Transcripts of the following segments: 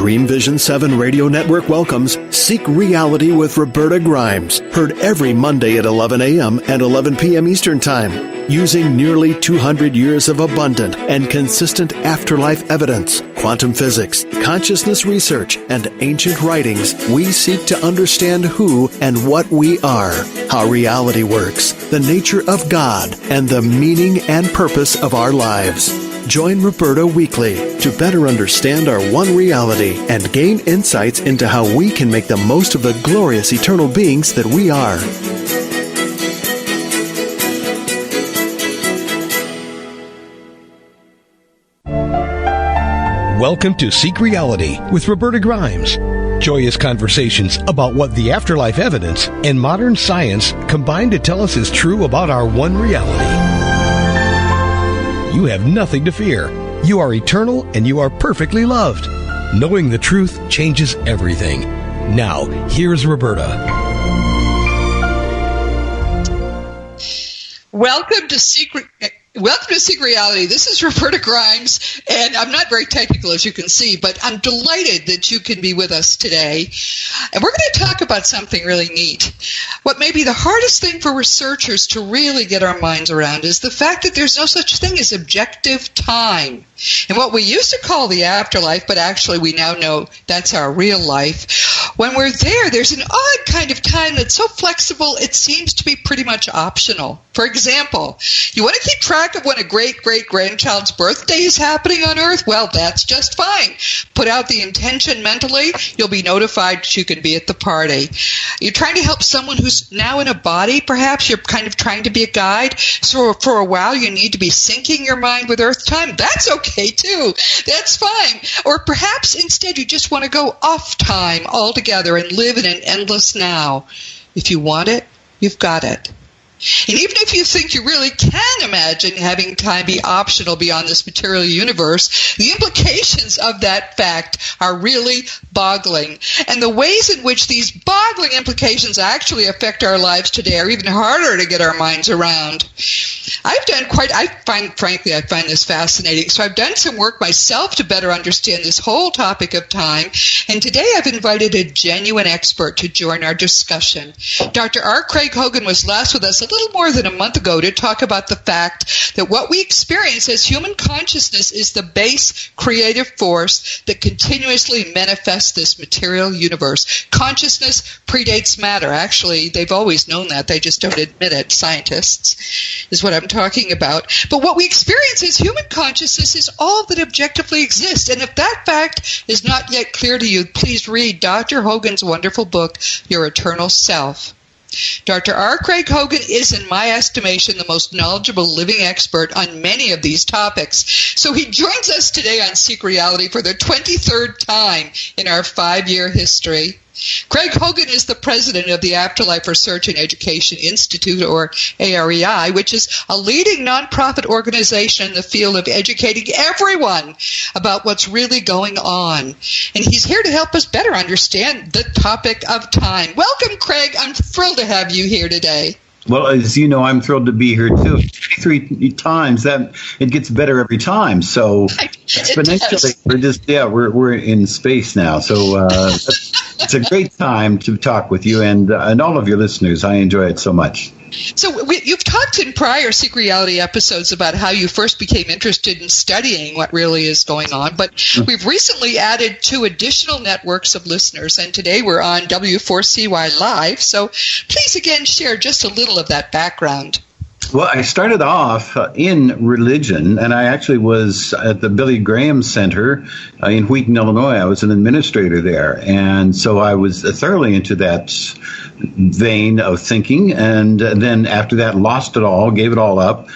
Dreamvision 7 Radio Network welcomes Seek Reality with Roberta Grimes, heard every Monday at 11 a.m. and 11 p.m. Eastern Time. Using nearly 200 years of abundant and consistent afterlife evidence, quantum physics, consciousness research, and ancient writings, we seek to understand who and what we are, how reality works, the nature of God, and the meaning and purpose of our lives. Join Roberta weekly to better understand our one reality and gain insights into how we can make the most of the glorious eternal beings that we are. Welcome to Seek Reality with Roberta Grimes. Joyous conversations about what the afterlife evidence and modern science combine to tell us is true about our one reality. You have nothing to fear. You are eternal and you are perfectly loved. Knowing the truth changes everything. Now, here's Roberta. Welcome to Seek Reality. This is Roberta Grimes, and I'm not very technical, as you can see, but I'm delighted that you can be with us today. And we're going to talk about something really neat. What may be the hardest thing for researchers to really get our minds around is the fact that there's no such thing as objective time. And what we used to call the afterlife, but actually we now know that's our real life. When we're there, there's an odd kind of time that's so flexible it seems to be pretty much optional. For example, you want to keep track of when a great-great-grandchild's birthday is happening on Earth? Well, that's just fine. Put out the intention mentally. You'll be notified that you can be at the party. You're trying to help someone who's now in a body, perhaps. You're kind of trying to be a guide. So for a while, you need to be syncing your mind with Earth time. That's okay, too. That's fine. Or perhaps instead you just want to go off time altogether and live in an endless now. If you want it, you've got it. And even if you think you really can imagine having time be optional beyond this material universe, the implications of that fact are really boggling. And the ways in which these boggling implications actually affect our lives today are even harder to get our minds around. I find this fascinating. So I've done some work myself to better understand this whole topic of time. And today I've invited a genuine expert to join our discussion. Dr. R. Craig Hogan was last with us a little more than a month ago to talk about the fact that what we experience as human consciousness is the base creative force that continuously manifests this material universe. Consciousness predates matter. Actually, they've always known that. They just don't admit it. Scientists is what I'm talking about. But what we experience as human consciousness is all that objectively exists. And if that fact is not yet clear to you, please read Dr. Hogan's wonderful book, Your Eternal Self. Dr. R. Craig Hogan is, in my estimation, the most knowledgeable living expert on many of these topics. So he joins us today on Seek Reality for the 23rd time in our 5-year history. Craig Hogan is the president of the Afterlife Research and Education Institute, or AREI, which is a leading nonprofit organization in the field of educating everyone about what's really going on. And he's here to help us better understand the topic of time. Welcome, Craig. I'm thrilled to have you here today. Well, as you know, I'm thrilled to be here, too. 23 times, that it gets better every time. So exponentially, we're in space now. So it's a great time to talk with you and all of your listeners. I enjoy it so much. So you've talked in prior Seek Reality episodes about how you first became interested in studying what really is going on, but we've recently added 2 additional networks of listeners, and today we're on W4CY Live. So please again share just a little of that background. Well, I started off in religion, and I actually was at the Billy Graham Center in Wheaton, Illinois. I was an administrator there, and so I was thoroughly into that vein of thinking, and then after that lost it all, gave it all up.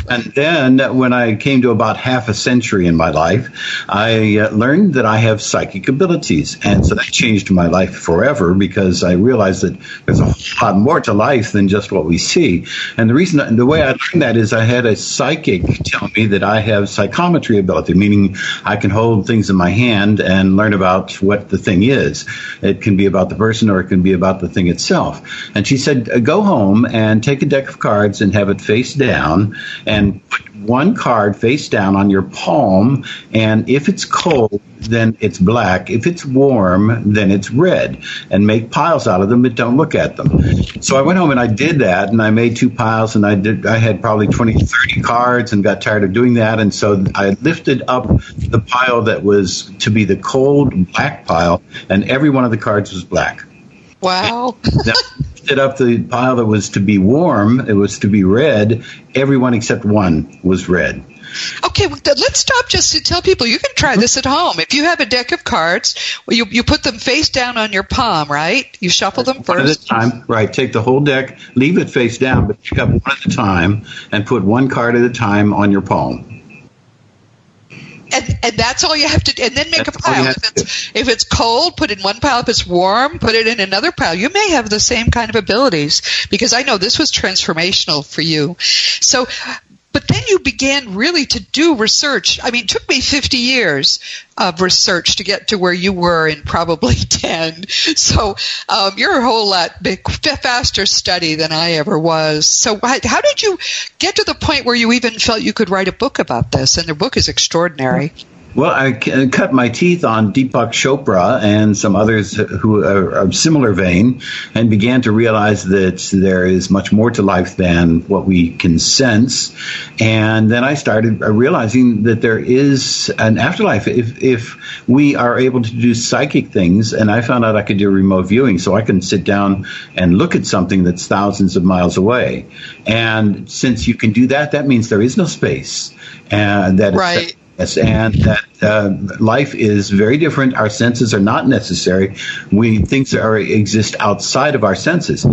And then when I came to about half a century in my life, I learned that I have psychic abilities, and so that changed my life forever because I realized that there's a whole lot more to life than just what we see. And the way I learned that is I had a psychic tell me that I have psychometry ability, meaning I can hold things in my hand and learn about what the thing is. It can be about the person or it can be about the thing itself. And she said, go home and take a deck of cards and have it face down and put one card face down on your palm, and if it's cold, then it's black. If it's warm, then it's red, and make piles out of them, but don't look at them. So I went home and I did that, and I made 2 piles, and I had probably 20, 30 cards and got tired of doing that, and so I lifted up the pile that was to be the cold black pile, and every one of the cards was black. Wow. Lifted up the pile that was to be warm, it was to be red, everyone except one was red. Okay, well, let's stop just to tell people you can try this at home. If you have a deck of cards, well, you put them face down on your palm, right? You shuffle them first. One at a time, right. Take the whole deck, leave it face down, but pick up one at a time and put one card at a time on your palm. And that's all you have to do. And then make a pile. If it's cold, put it in one pile. If it's warm, put it in another pile. You may have the same kind of abilities, because I know this was transformational for you. So, but then you began really to do research. I mean, it took me 50 years of research to get to where you were in probably 10. So you're a whole lot faster study than I ever was. So how did you get to the point where you even felt you could write a book about this? And the book is extraordinary. Well, I cut my teeth on Deepak Chopra and some others who are of similar vein, and began to realize that there is much more to life than what we can sense. And then I started realizing that there is an afterlife if we are able to do psychic things. And I found out I could do remote viewing, so I can sit down and look at something that's thousands of miles away. And since you can do that, that means there is no space. And that right. Yes, and that life is very different. Our senses are not necessary. Things exist outside of our senses. So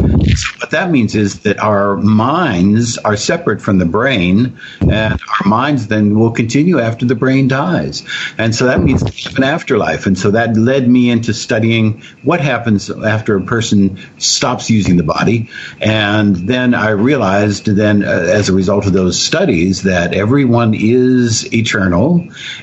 what that means is that our minds are separate from the brain, and our minds then will continue after the brain dies. And so that means we have an afterlife. And so that led me into studying what happens after a person stops using the body. And then I realized as a result of those studies that everyone is eternal,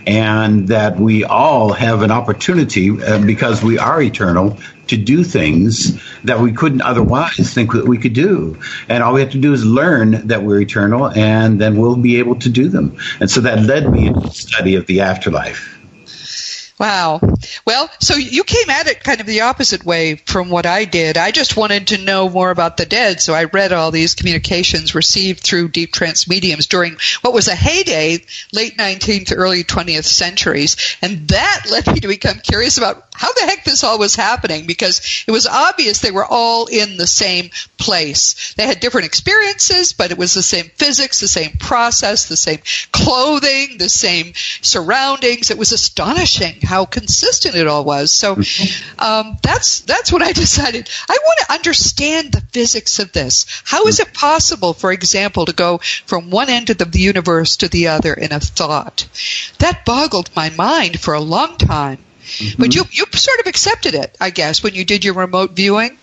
and that we all have an opportunity, because we are eternal, to do things that we couldn't otherwise think that we could do. And all we have to do is learn that we're eternal, and then we'll be able to do them. And so that led me into the study of the afterlife. Wow. Well, so you came at it kind of the opposite way from what I did. I just wanted to know more about the dead, so I read all these communications received through deep trance mediums during what was a heyday, late 19th, early 20th centuries. And that led me to become curious about how the heck this all was happening, because it was obvious they were all in the same place. They had different experiences, but it was the same physics, the same process, the same clothing, the same surroundings. It was astonishing how consistent it all was. So that's what I decided. I want to understand the physics of this. How is it possible, for example, to go from one end of the universe to the other in a thought? That boggled my mind for a long time. Mm-hmm. But you sort of accepted it, I guess, when you did your remote viewing.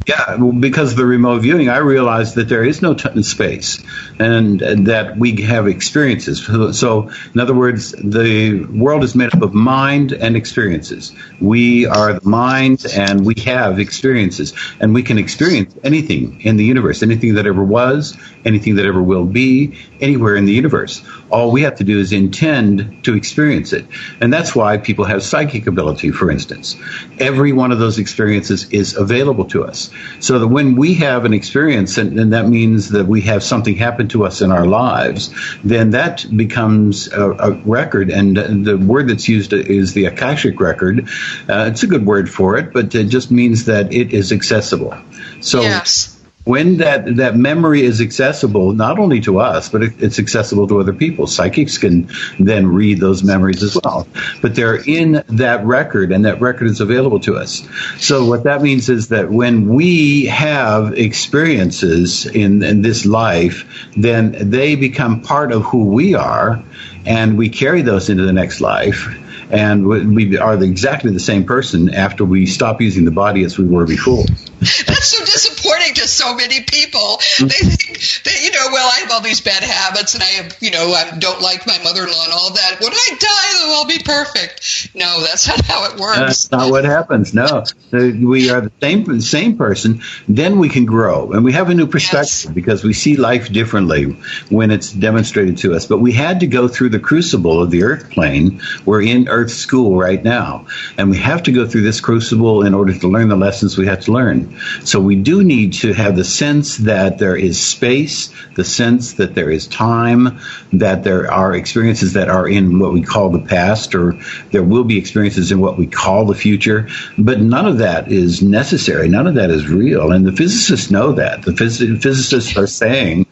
Yeah, because of the remote viewing, I realized that there is no space, and that we have experiences. So, in other words, the world is made up of mind and experiences. We are the mind, and we have experiences, and we can experience anything in the universe, anything that ever was, anything that ever will be, anywhere in the universe. All we have to do is intend to experience it. And that's why people have psychic ability, for instance. Every one of those experiences is available to us. So that when we have an experience, and that means that we have something happen to us in our lives, then that becomes a record. And the word that's used is the Akashic record. It's a good word for it, but it just means that it is accessible. So yes. When that memory is accessible, not only to us, but it's accessible to other people. Psychics can then read those memories as well. But they're in that record, and that record is available to us. So what that means is that when we have experiences in this life, then they become part of who we are, and we carry those into the next life. And we are exactly the same person after we stop using the body as we were before. That's so disappointing to so many people. They think that, well, I have all these bad habits and I have, I don't like my mother-in-law and all that. When I die, they'll all be perfect. No, that's not how it works. That's not what happens. No, we are the same person. Then we can grow and we have a new perspective because we see life differently when it's demonstrated to us. But we had to go through the crucible of the earth plane. We're in Earth school right now, and we have to go through this crucible in order to learn the lessons we have to learn. So we do need to have the sense that there is space, the sense that there is time, that there are experiences that are in what we call the past, or there will be experiences in what we call the future. But none of that is necessary. None of that is real. And the physicists know that. The physicists are saying,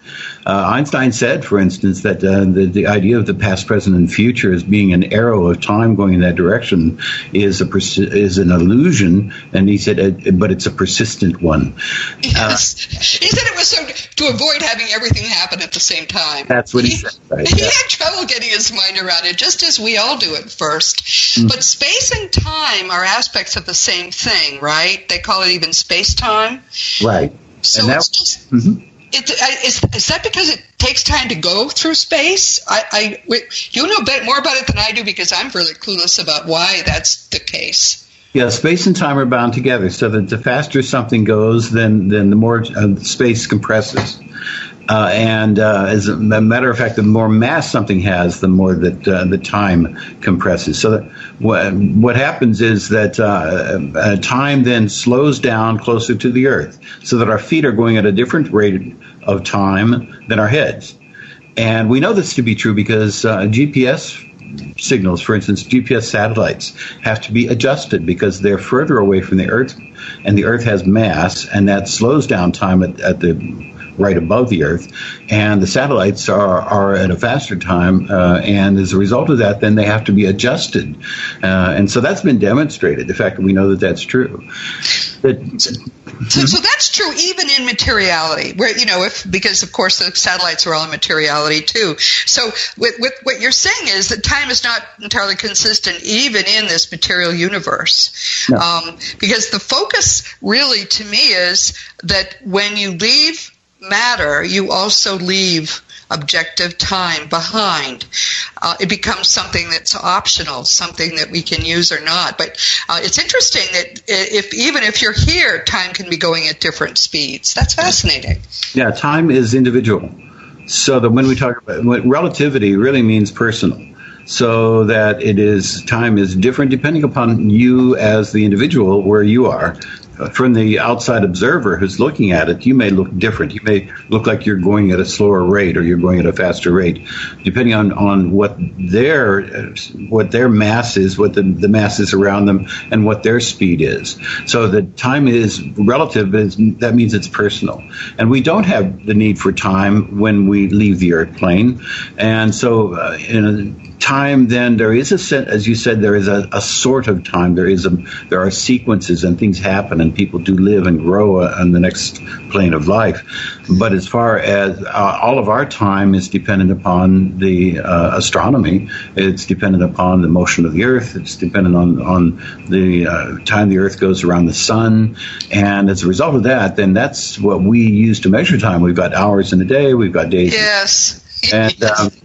Einstein said, for instance, that the idea of the past, present, and future as being an arrow of time going in that direction is an illusion. And he said, but it's a persistent one. Yes. He said it was so to avoid having everything happen at the same time. That's what he said. Right? He had trouble getting his mind around it, just as we all do at first. Mm-hmm. But space and time are aspects of the same thing, right? They call it even space-time. Right. So and it's just... Mm-hmm. Is that because it takes time to go through space? You know more about it than I do because I'm really clueless about why that's the case. Yeah, space and time are bound together, so that the faster something goes, then the more space compresses. As a matter of fact, the more mass something has, the more that the time compresses. So that what happens is that time then slows down closer to the Earth, so that our feet are going at a different rate of time than our heads. And we know this to be true because GPS signals, for instance, GPS satellites, have to be adjusted because they're further away from the Earth, and the Earth has mass, and that slows down time at the right above the Earth, and the satellites are at a faster time, and as a result of that, then they have to be adjusted, and so that's been demonstrated. The fact that we know that that's true. So that's true even in materiality, where because of course the satellites are all in materiality too. So with what you're saying is that time is not entirely consistent even in this material universe, no. Because the focus really to me is that when you leave matter, you also leave objective time behind. It becomes something that's optional, something that we can use or not. But it's interesting that if you're here, time can be going at different speeds. That's fascinating. Yeah, time is individual. So that when we talk about relativity, really means personal. So that time is different depending upon you as the individual where you are. From the outside observer who's looking at it, you may look different. You may look like you're going at a slower rate or you're going at a faster rate, depending on what their mass is, what the mass is around them, and what their speed is. So the time is relative, but that means it's personal. And we don't have the need for time when we leave the Earth plane. And so in time, then there is as you said, there is a sort of time. There are sequences and things happen, and people do live and grow on the next plane of life. But as far as all of our time is dependent upon the astronomy, it's dependent upon the motion of the Earth. It's dependent on the time the Earth goes around the sun, and as a result of that, then that's what we use to measure time. We've got hours in a day. We've got days. Yes. And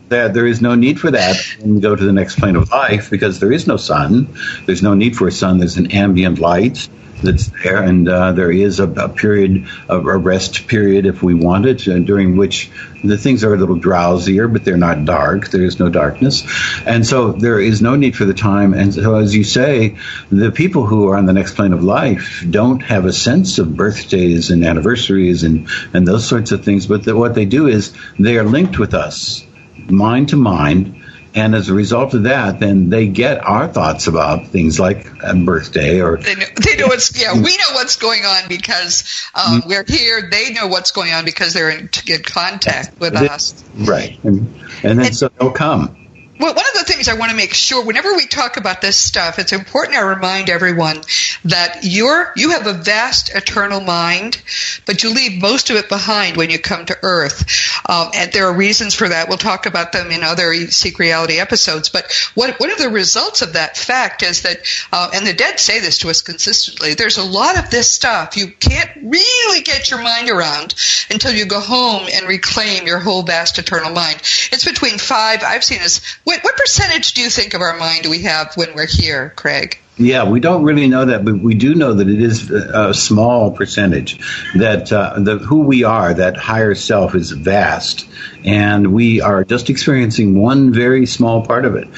there is no need for that when we go to the next plane of life because there is no sun. There's no need for a sun. There's an ambient light that's there, and there is a period of a rest period if we want it, during which the things are a little drowsier, but they're not dark. There is no darkness, and so there is no need for the time. And so, as you say, the people who are on the next plane of life don't have a sense of birthdays and anniversaries and those sorts of things, but what they do is they are linked with us, mind to mind. And as a result of that, then they get our thoughts about things like a birthday, or they know we know what's going on because we're here. They know what's going on because they're in contact with us. Right, and then so they'll come. Well, one of the things I want to make sure, whenever we talk about this stuff, it's important to remind everyone that you have a vast eternal mind, but you leave most of it behind when you come to Earth. And there are reasons for that. We'll talk about them in other Seek Reality episodes. But one of the results of that fact is that, and the dead say this to us consistently, there's a lot of this stuff you can't really get your mind around until you go home and reclaim your whole vast eternal mind. It's between 5, I've seen as, what percentage do you think of our mind do we have when we're here, Craig? Yeah, we don't really know that, but we do know that it is a small percentage, that who we are, that higher self, is vast, and we are just experiencing one very small part of it.